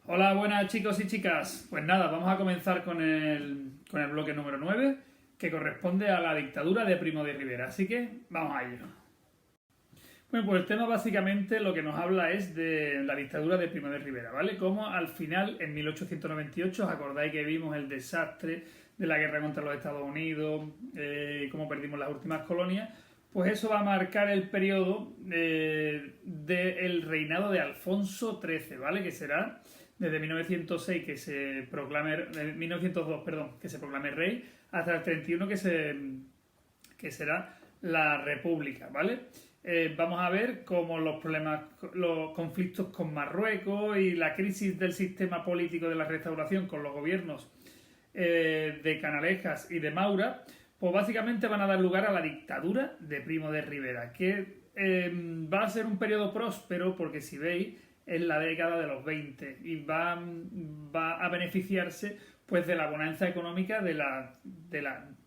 Hola, buenas chicos y chicas. Pues nada, vamos a comenzar con el bloque número 9, que corresponde a la dictadura de Primo de Rivera. Así que vamos a ello. Bueno, pues el tema básicamente lo que nos habla es de la dictadura de Primo de Rivera, ¿vale? Como al final, en 1898, os acordáis que vimos el desastre de la guerra contra los Estados Unidos, cómo perdimos las últimas colonias. Pues eso va a marcar el periodo del reinado de Alfonso XIII, ¿vale? Que será desde 1906 que se proclame, 1902, perdón, que se proclame rey, hasta el 31 que será la República, ¿vale? Vamos a ver cómo los problemas, los conflictos con Marruecos y la crisis del sistema político de la restauración con los gobiernos de Canalejas y de Maura, pues básicamente van a dar lugar a la dictadura de Primo de Rivera, que va a ser un periodo próspero porque si veis es la década de los 20 y va a beneficiarse pues de la bonanza económica de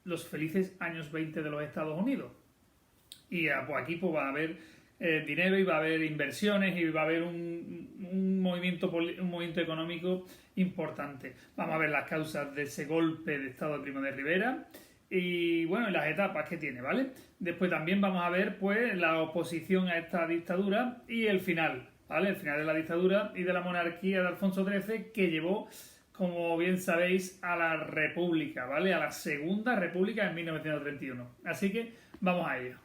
los felices años 20 de los Estados Unidos. Y pues aquí pues va a haber dinero y va a haber inversiones y va a haber un movimiento económico importante. Vamos a ver las causas de ese golpe de estado de Primo de Rivera y bueno, las etapas que tiene, ¿vale? Después también vamos a ver pues la oposición a esta dictadura y el final, ¿vale? El final de la dictadura y de la monarquía de Alfonso XIII que llevó, como bien sabéis, a la República, ¿vale? A la Segunda República en 1931. Así que vamos a ello.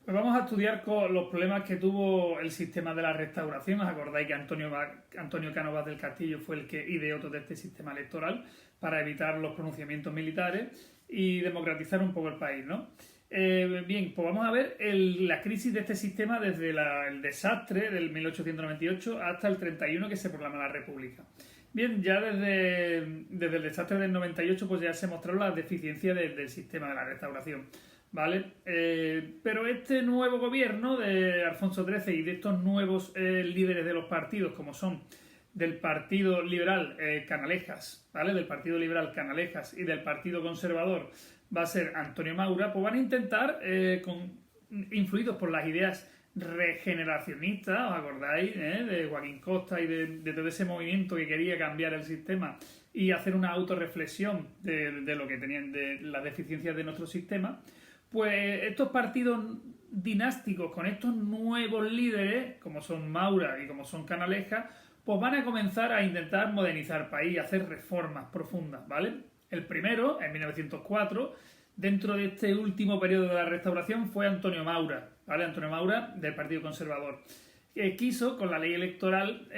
Pues vamos a estudiar los problemas que tuvo el sistema de la restauración. ¿Os acordáis que Antonio Cánovas del Castillo fue el que ideó todo este sistema electoral para evitar los pronunciamientos militares y democratizar un poco el país, ¿no? Bien, pues vamos a ver la crisis de este sistema desde el desastre del 1898 hasta el 31 que se proclama la República. Bien, ya desde el desastre del 98 pues ya se mostraron las deficiencias del sistema de la restauración. ¿Vale? Pero este nuevo gobierno de Alfonso XIII y de estos nuevos líderes de los partidos, como son del Partido Liberal Canalejas, ¿vale? Del Partido Liberal Canalejas y del Partido Conservador va a ser Antonio Maura, pues van a intentar, influidos por las ideas regeneracionistas, ¿os acordáis? De Joaquín Costa y de todo ese movimiento que quería cambiar el sistema y hacer una autorreflexión de lo que tenían, de las deficiencias de nuestro sistema. Pues estos partidos dinásticos con estos nuevos líderes, como son Maura y como son Canalejas, pues van a comenzar a intentar modernizar el país, hacer reformas profundas, ¿vale? El primero, en 1904, dentro de este último periodo de la restauración, fue Antonio Maura, ¿vale? Antonio Maura, del Partido Conservador. Quiso, con la ley electoral,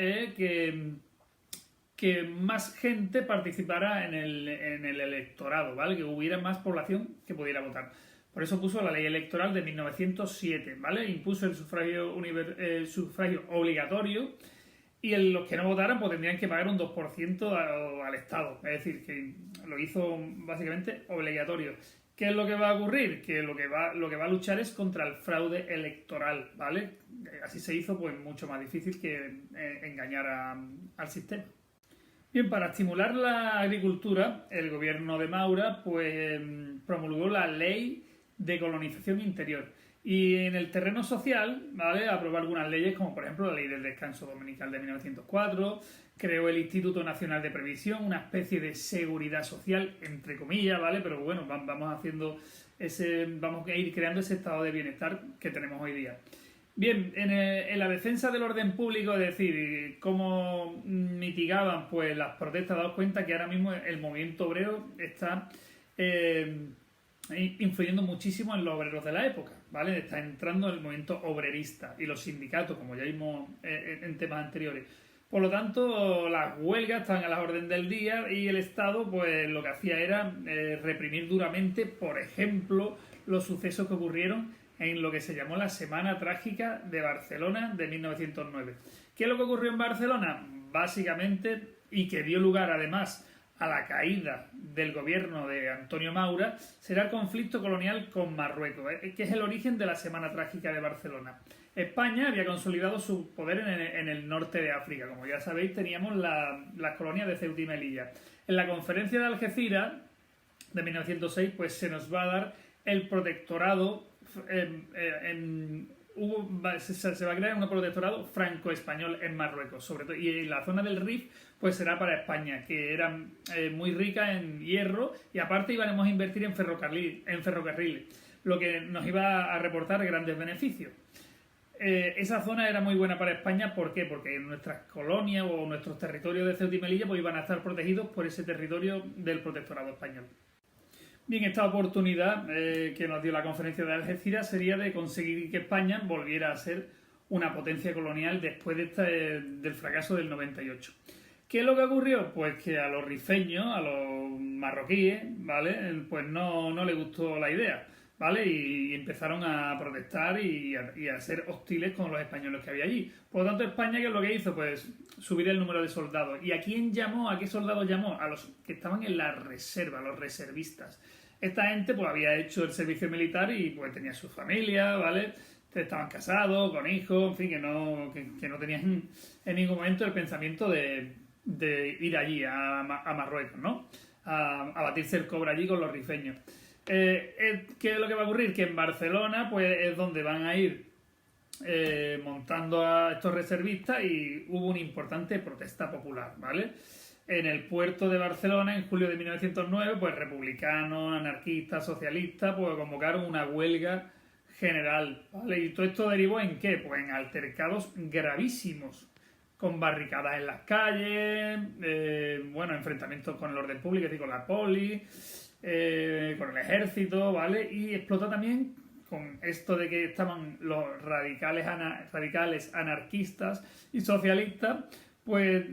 que más gente participara en el electorado, ¿vale? Que hubiera más población que pudiera votar. Por eso puso la ley electoral de 1907, ¿vale? Impuso el sufragio obligatorio y los que no votaran pues tendrían que pagar un 2% al Estado. Es decir, que lo hizo básicamente obligatorio. ¿Qué es lo que va a ocurrir? Que lo que va a luchar es contra el fraude electoral, ¿vale? Así se hizo pues mucho más difícil que engañar al sistema. Bien, para estimular la agricultura, el gobierno de Maura pues promulgó la ley de colonización interior. Y en el terreno social, ¿vale? Aprobó algunas leyes, como por ejemplo la ley del descanso dominical de 1904, creó el Instituto Nacional de Previsión, una especie de seguridad social, entre comillas, ¿vale? Pero bueno, vamos a ir creando ese estado de bienestar que tenemos hoy día. Bien, en la defensa del orden público, es decir, cómo mitigaban pues las protestas, daos cuenta que ahora mismo el movimiento obrero está influyendo muchísimo en los obreros de la época, ¿vale? Está entrando el movimiento obrerista y los sindicatos, como ya vimos en temas anteriores. Por lo tanto, las huelgas están a la orden del día y el Estado, pues lo que hacía era reprimir duramente, por ejemplo, los sucesos que ocurrieron en lo que se llamó la Semana Trágica de Barcelona de 1909. ¿Qué es lo que ocurrió en Barcelona? Básicamente, y que dio lugar además a la caída del gobierno de Antonio Maura, será el conflicto colonial con Marruecos, que es el origen de la Semana Trágica de Barcelona. España había consolidado su poder en el norte de África. Como ya sabéis, teníamos las colonias de Ceuta y Melilla. En la conferencia de Algeciras de 1906, pues se nos va a dar el protectorado se va a crear un protectorado franco-español en Marruecos, sobre todo, y la zona del Rif pues será para España, que era muy rica en hierro y aparte íbamos a invertir en ferrocarriles, lo que nos iba a reportar grandes beneficios. Esa zona era muy buena para España, ¿por qué? Porque nuestras colonias o nuestros territorios de Ceuta y Melilla pues iban a estar protegidos por ese territorio del protectorado español. Bien, esta oportunidad que nos dio la conferencia de Algeciras sería de conseguir que España volviera a ser una potencia colonial después del fracaso del 98. ¿Qué es lo que ocurrió? Pues que a los rifeños, a los marroquíes, ¿vale? Pues no les gustó la idea, ¿vale? Y empezaron a protestar y a ser hostiles con los españoles que había allí. Por lo tanto, España, ¿qué es lo que hizo? Pues subir el número de soldados. ¿Y a quién llamó? ¿A qué soldados llamó? A los que estaban en la reserva, los reservistas. Esta gente pues había hecho el servicio militar y pues tenía su familia, ¿vale? Estaban casados, con hijos, en fin, que no tenían en ningún momento el pensamiento de ir allí a Marruecos, ¿no? A batirse el cobre allí con los rifeños. ¿Qué es lo que va a ocurrir? Que en Barcelona pues es donde van a ir montando a estos reservistas y hubo una importante protesta popular, ¿vale? En el puerto de Barcelona, en julio de 1909, pues republicanos, anarquistas, socialistas, pues convocaron una huelga general, ¿vale? Y todo esto derivó ¿en qué? Pues en altercados gravísimos, con barricadas en las calles, enfrentamientos con el orden público, es decir, con la poli, con el ejército, ¿vale? Y explotó también con esto de que estaban los radicales anarquistas y socialistas, pues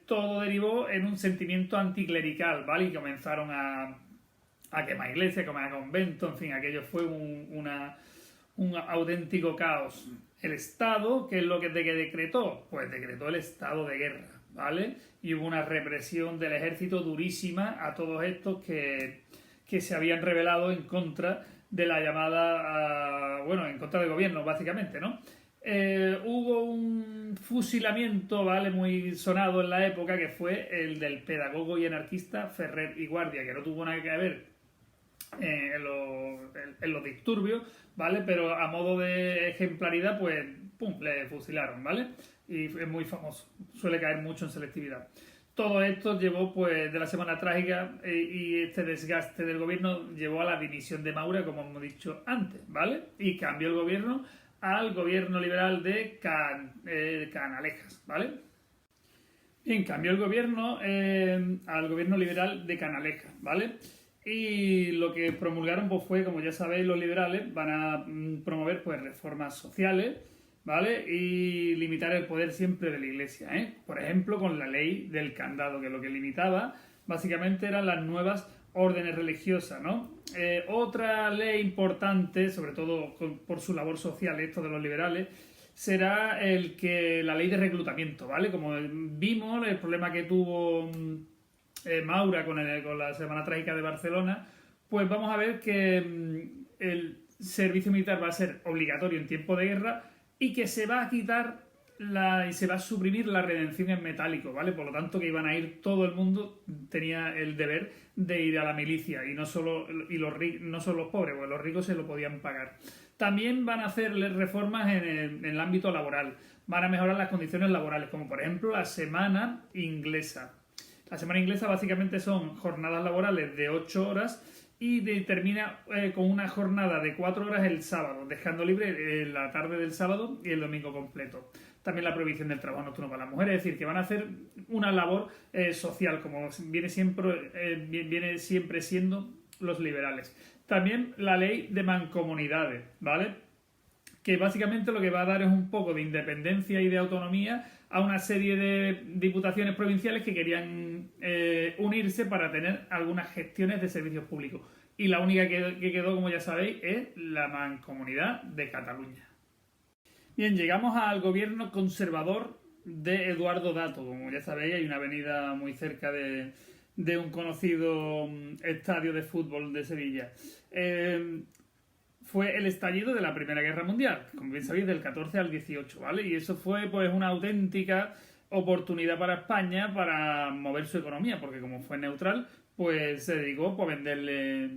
todo derivó en un sentimiento anticlerical, ¿vale? Y comenzaron a quemar iglesias, a quemar conventos, en fin, aquello fue un auténtico caos. El Estado, ¿qué es lo que decretó? Pues decretó el estado de guerra, ¿vale? Y hubo una represión del ejército durísima a todos estos que se habían rebelado en contra de la llamada, en contra del gobierno, básicamente, ¿no? Hubo un fusilamiento, ¿vale? Muy sonado en la época, que fue el del pedagogo y anarquista Ferrer y Guardia, que no tuvo nada que ver en los disturbios, ¿vale? Pero a modo de ejemplaridad, pues, ¡pum!, le fusilaron, ¿vale? Y es muy famoso, suele caer mucho en selectividad. Todo esto llevó, pues, de la Semana Trágica y este desgaste del gobierno llevó a la dimisión de Maura, como hemos dicho antes, ¿vale? Y cambió el gobierno al gobierno liberal de Canalejas, ¿vale? Bien, cambió el gobierno al gobierno liberal de Canalejas, ¿vale? Y lo que promulgaron pues fue, como ya sabéis, los liberales van a promover pues reformas sociales, ¿vale? Y limitar el poder siempre de la Iglesia, ¿eh? Por ejemplo, con la ley del candado, que lo que limitaba básicamente eran las nuevas órdenes religiosas, ¿no? Otra ley importante, sobre todo por su labor social, esto de los liberales, será la ley de reclutamiento, ¿vale? Como vimos, el problema que tuvo Maura con la Semana Trágica de Barcelona, pues vamos a ver que el servicio militar va a ser obligatorio en tiempo de guerra y que se va a quitar y se va a suprimir la redención en metálico, ¿vale? Por lo tanto, que iban a ir, todo el mundo tenía el deber de ir a la milicia y no solo los pobres, porque los ricos se lo podían pagar. También van a hacerle reformas en el ámbito laboral, van a mejorar las condiciones laborales, como por ejemplo la semana inglesa. La semana inglesa básicamente son jornadas laborales de 8 horas y termina con una jornada de 4 horas el sábado, dejando libre la tarde del sábado y el domingo completo. También la prohibición del trabajo nocturno para las mujeres, es decir, que van a hacer una labor social, como viene siempre siendo los liberales. También la ley de mancomunidades, ¿vale? Que básicamente lo que va a dar es un poco de independencia y de autonomía a una serie de diputaciones provinciales que querían unirse para tener algunas gestiones de servicios públicos. Y la única que quedó, como ya sabéis, es la Mancomunidad de Cataluña. Bien, llegamos al gobierno conservador de Eduardo Dato. Como ya sabéis, hay una avenida muy cerca de un conocido estadio de fútbol de Sevilla. Fue el estallido de la Primera Guerra Mundial, como bien sabéis, del 14 al 18, ¿vale? Y eso fue pues una auténtica oportunidad para España para mover su economía, porque como fue neutral, pues se dedicó a venderle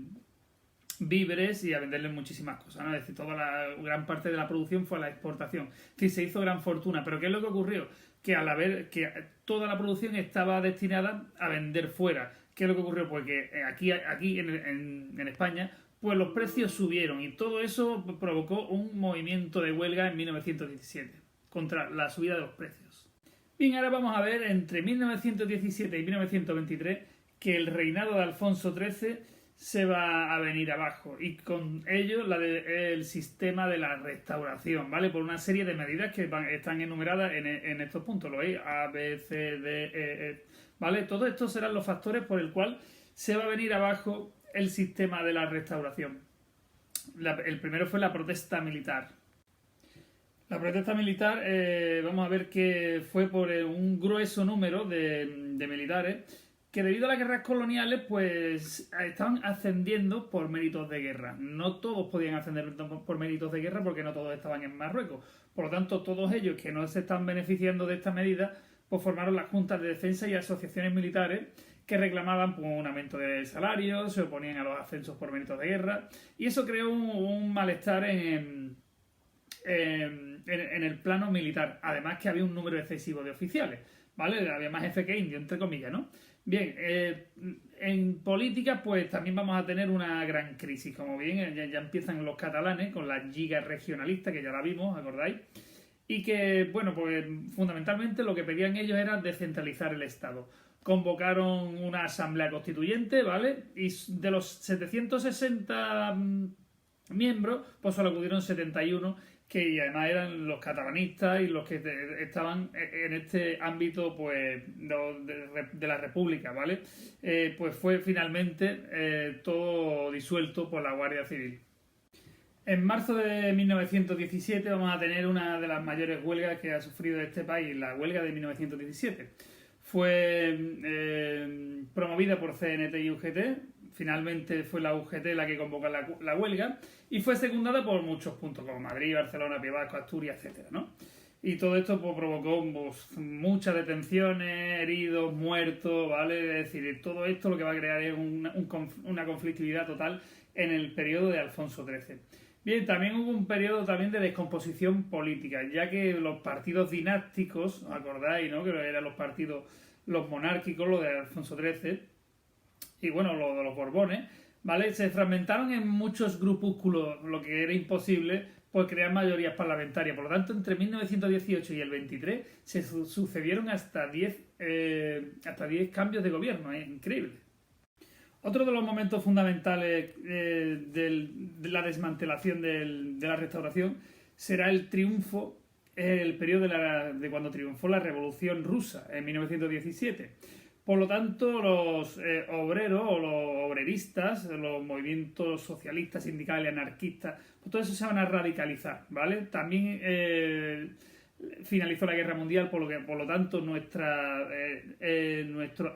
víveres y a venderles muchísimas cosas, ¿no? Es decir, toda la gran parte de la producción fue a la exportación. Es decir, se hizo gran fortuna. Pero ¿qué es lo que ocurrió? Que al haber que toda la producción estaba destinada a vender fuera. ¿Qué es lo que ocurrió? Pues que aquí en España, pues los precios subieron y todo eso provocó un movimiento de huelga en 1917 contra la subida de los precios. Bien, ahora vamos a ver entre 1917 y 1923 que el reinado de Alfonso XIII se va a venir abajo y con ello el sistema de la restauración, ¿vale? Por una serie de medidas que están enumeradas en estos puntos, ¿lo veis? A, B, C, D, E, ¿vale? Todos estos serán los factores por el cual se va a venir abajo el sistema de la restauración. El primero fue la protesta militar. La protesta militar, vamos a ver que fue por un grueso número de militares que debido a las guerras coloniales pues estaban ascendiendo por méritos de guerra. No todos podían ascender por méritos de guerra porque no todos estaban en Marruecos. Por lo tanto, todos ellos que no se están beneficiando de esta medida pues formaron las juntas de defensa y asociaciones militares que reclamaban pues, un aumento de salarios, se oponían a los ascensos por méritos de guerra y eso creó un malestar en el plano militar. Además que había un número excesivo de oficiales, ¿vale? Había más jefe que indio, entre comillas, ¿no? Bien, en política pues también vamos a tener una gran crisis, como bien ya empiezan los catalanes con la Lliga regionalista, que ya la vimos, ¿acordáis? Y que, bueno, pues fundamentalmente lo que pedían ellos era descentralizar el Estado. Convocaron una asamblea constituyente, ¿vale? Y de los 760 miembros, pues solo acudieron 71 que además eran los catalanistas y los que estaban en este ámbito pues de la República, ¿vale? Pues fue finalmente todo disuelto por la Guardia Civil. En marzo de 1917 vamos a tener una de las mayores huelgas que ha sufrido este país, la huelga de 1917. Fue promovida por CNT y UGT. Finalmente fue la UGT la que convocó la huelga y fue secundada por muchos puntos como Madrid, Barcelona, País Vasco, Asturias, etcétera, ¿no? Y todo esto pues, provocó pues, muchas detenciones, heridos, muertos, ¿vale? Es decir, todo esto lo que va a crear es una conflictividad total en el periodo de Alfonso XIII. Bien, también hubo un periodo también de descomposición política, ya que los partidos dinásticos, ¿os acordáis, no? Que eran los monárquicos, los de Alfonso XIII, y bueno, los Borbones, ¿vale? Se fragmentaron en muchos grupúsculos, lo que era imposible, pues crear mayorías parlamentarias. Por lo tanto, entre 1918 y el 23 se sucedieron hasta 10 cambios de gobierno, es increíble. Otro de los momentos fundamentales de la desmantelación de la restauración será el triunfo, el periodo de cuando triunfó la Revolución Rusa en 1917. Por lo tanto, los obreros o los obreristas, los movimientos socialistas, sindicales, anarquistas, pues todo eso se van a radicalizar, ¿vale? También finalizó la Guerra Mundial, por lo tanto nuestro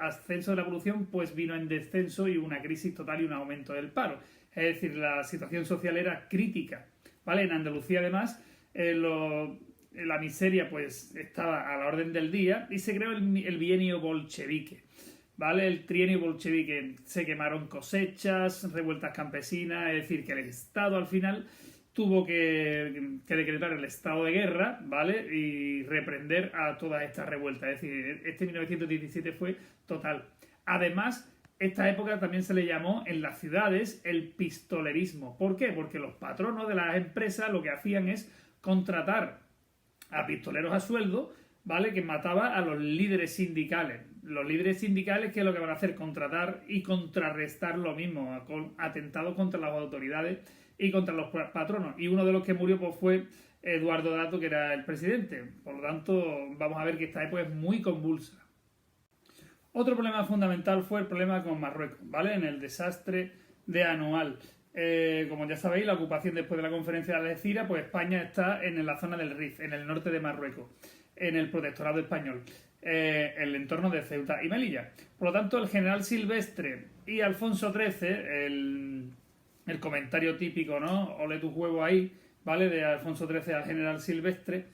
ascenso de la producción pues vino en descenso y una crisis total y un aumento del paro. Es decir, la situación social era crítica, ¿vale? En Andalucía además la miseria pues estaba a la orden del día y se creó el bienio bolchevique, ¿vale? El trienio bolchevique, se quemaron cosechas, revueltas campesinas, es decir, que el Estado al final tuvo que decretar el estado de guerra, ¿vale? Y reprender a todas estas revueltas, es decir, este 1917 fue total. Además, esta época también se le llamó en las ciudades el pistolerismo. ¿Por qué? Porque los patronos de las empresas lo que hacían es contratar a pistoleros a sueldo, ¿vale? Que mataba a los líderes sindicales. Los líderes sindicales, ¿qué es lo que van a hacer? Contratar y contrarrestar lo mismo, con atentados contra las autoridades y contra los patronos. Y uno de los que murió pues, fue Eduardo Dato, que era el presidente. Por lo tanto, vamos a ver que esta época es muy convulsa. Otro problema fundamental fue el problema con Marruecos, ¿vale? En el desastre de Anual. Como ya sabéis, la ocupación después de la conferencia de Algeciras, pues España está en la zona del Rif, en el norte de Marruecos, en el protectorado español, en el entorno de Ceuta y Melilla. Por lo tanto, el general Silvestre y Alfonso XIII, el comentario típico, ¿no? Ole tu huevo ahí, ¿vale? De Alfonso XIII al general Silvestre,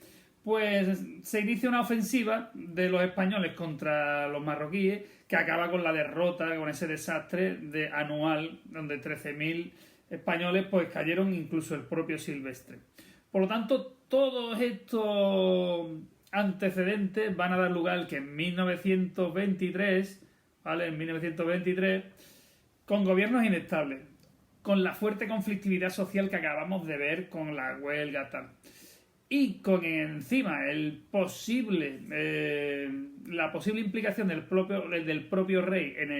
pues se inicia una ofensiva de los españoles contra los marroquíes que acaba con la derrota, con ese desastre de Anual, donde 13.000 españoles pues cayeron, incluso el propio Silvestre. Por lo tanto, todos estos antecedentes van a dar lugar que en 1923, ¿vale? En 1923, con gobiernos inestables, con la fuerte conflictividad social que acabamos de ver con la huelga tal, y con encima la posible implicación del propio rey en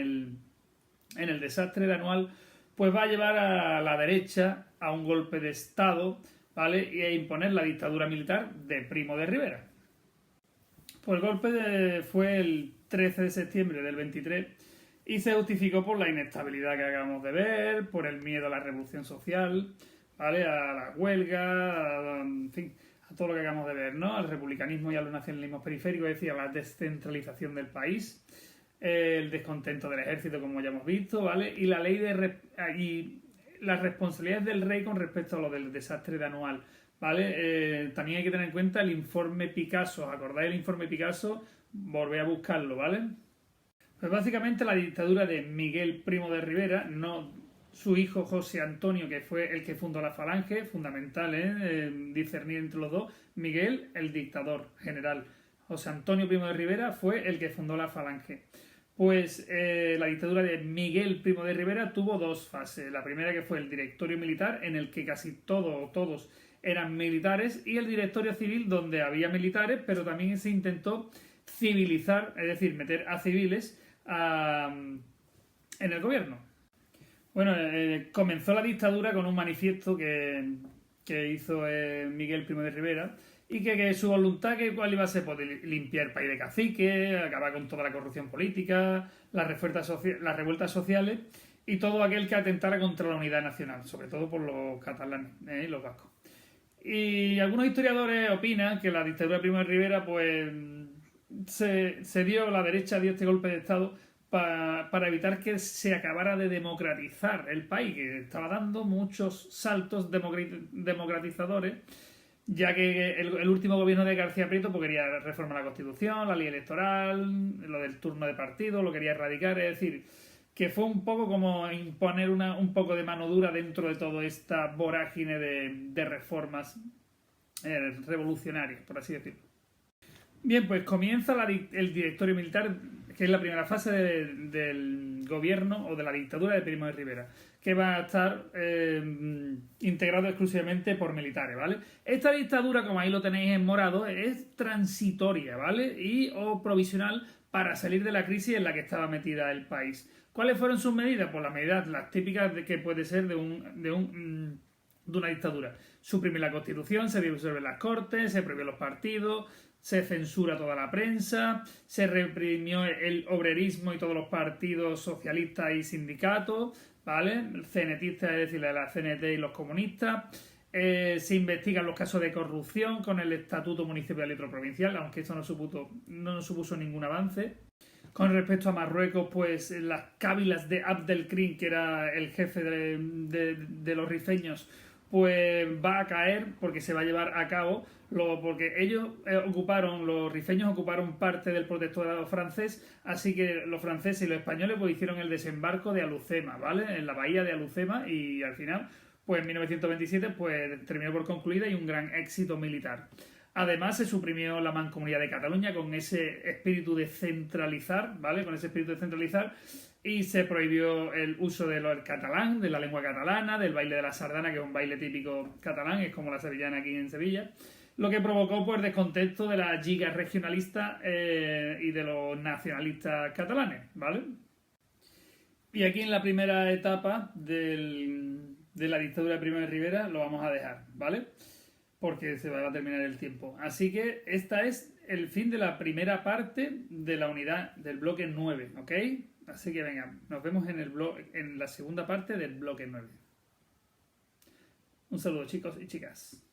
el desastre de Anual, pues va a llevar a la derecha a un golpe de estado, ¿vale? Y a imponer la dictadura militar de Primo de Rivera. Pues el golpe fue el 13 de septiembre del 23 y se justificó por la inestabilidad que acabamos de ver, por el miedo a la revolución social, ¿vale? A la huelga, en fin, a todo lo que acabamos de ver, ¿no? Al republicanismo y a los nacionalismos periféricos, es decir, a la descentralización del país, el descontento del ejército, como ya hemos visto, ¿vale? Y la ley y las responsabilidades del rey con respecto a lo del desastre de Anual, ¿vale? También hay que tener en cuenta el informe Picasso. ¿Os acordáis del informe Picasso? Volvéis a buscarlo, ¿vale? Pues básicamente la dictadura de Miguel Primo de Rivera, no su hijo José Antonio, que fue el que fundó la Falange, fundamental, discernir entre los dos. Miguel, el dictador general. José Antonio Primo de Rivera fue el que fundó la Falange. Pues la dictadura de Miguel Primo de Rivera tuvo dos fases. La primera, que fue el directorio militar, en el que casi todos eran militares, y el directorio civil, donde había militares, pero también se intentó civilizar, es decir, meter a civiles en el gobierno. Bueno, comenzó la dictadura con un manifiesto que hizo Miguel Primo de Rivera, y que su voluntad, ¿cuál iba a ser? Pues limpiar el país de caciques, acabar con toda la corrupción política, las revueltas sociales y todo aquel que atentara contra la unidad nacional, sobre todo por los catalanes y los vascos. Y algunos historiadores opinan que la dictadura de Primo de Rivera, pues la derecha dio este golpe de estado para evitar que se acabara de democratizar el país, que estaba dando muchos saltos democratizadores, ya que el último gobierno de García Prieto pues quería reformar la Constitución, la ley electoral, lo del turno de partido, lo quería erradicar, es decir, que fue un poco como imponer un poco de mano dura dentro de toda esta vorágine de reformas revolucionarias, por así decirlo. Bien, pues comienza el directorio militar, que es la primera fase del gobierno o de la dictadura de Primo de Rivera, que va a estar integrado exclusivamente por militares, ¿vale? Esta dictadura, como ahí lo tenéis en morado, es transitoria, ¿vale? O provisional para salir de la crisis en la que estaba metida el país. ¿Cuáles fueron sus medidas? Pues las típicas de que puede ser de una dictadura. Suprimir la Constitución, se disuelven las Cortes, se prohíben los partidos, se censura toda la prensa, se reprimió el obrerismo y todos los partidos socialistas y sindicatos, ¿vale? Cenetistas, es decir, la CNT y los comunistas. Se investigan los casos de corrupción con el Estatuto Municipal y Provincial, aunque esto no nos supuso ningún avance. Con respecto a Marruecos, pues las cávilas de Abdelkrim, que era el jefe de los rifeños, pues va a caer porque se va a llevar a cabo, porque los rifeños ocuparon parte del protectorado francés, así que los franceses y los españoles pues hicieron el desembarco de Alucema, ¿vale? En la bahía de Alucema, y al final, pues en 1927, pues terminó por concluida y un gran éxito militar. Además, se suprimió la Mancomunidad de Cataluña con ese espíritu de centralizar, ¿vale? Con ese espíritu de centralizar, y se prohibió el uso del catalán, de la lengua catalana, del baile de la sardana, que es un baile típico catalán, es como la sevillana aquí en Sevilla, lo que provocó pues descontento de las gigas regionalistas y de los nacionalistas catalanes, ¿vale? Y aquí en la primera etapa de la dictadura de Primo de Rivera lo vamos a dejar, ¿vale? Porque se va a terminar el tiempo. Así que esta es el fin de la primera parte de la unidad del bloque 9, ¿ok? Así que venga, nos vemos en la segunda parte del bloque 9. Un saludo, chicos y chicas.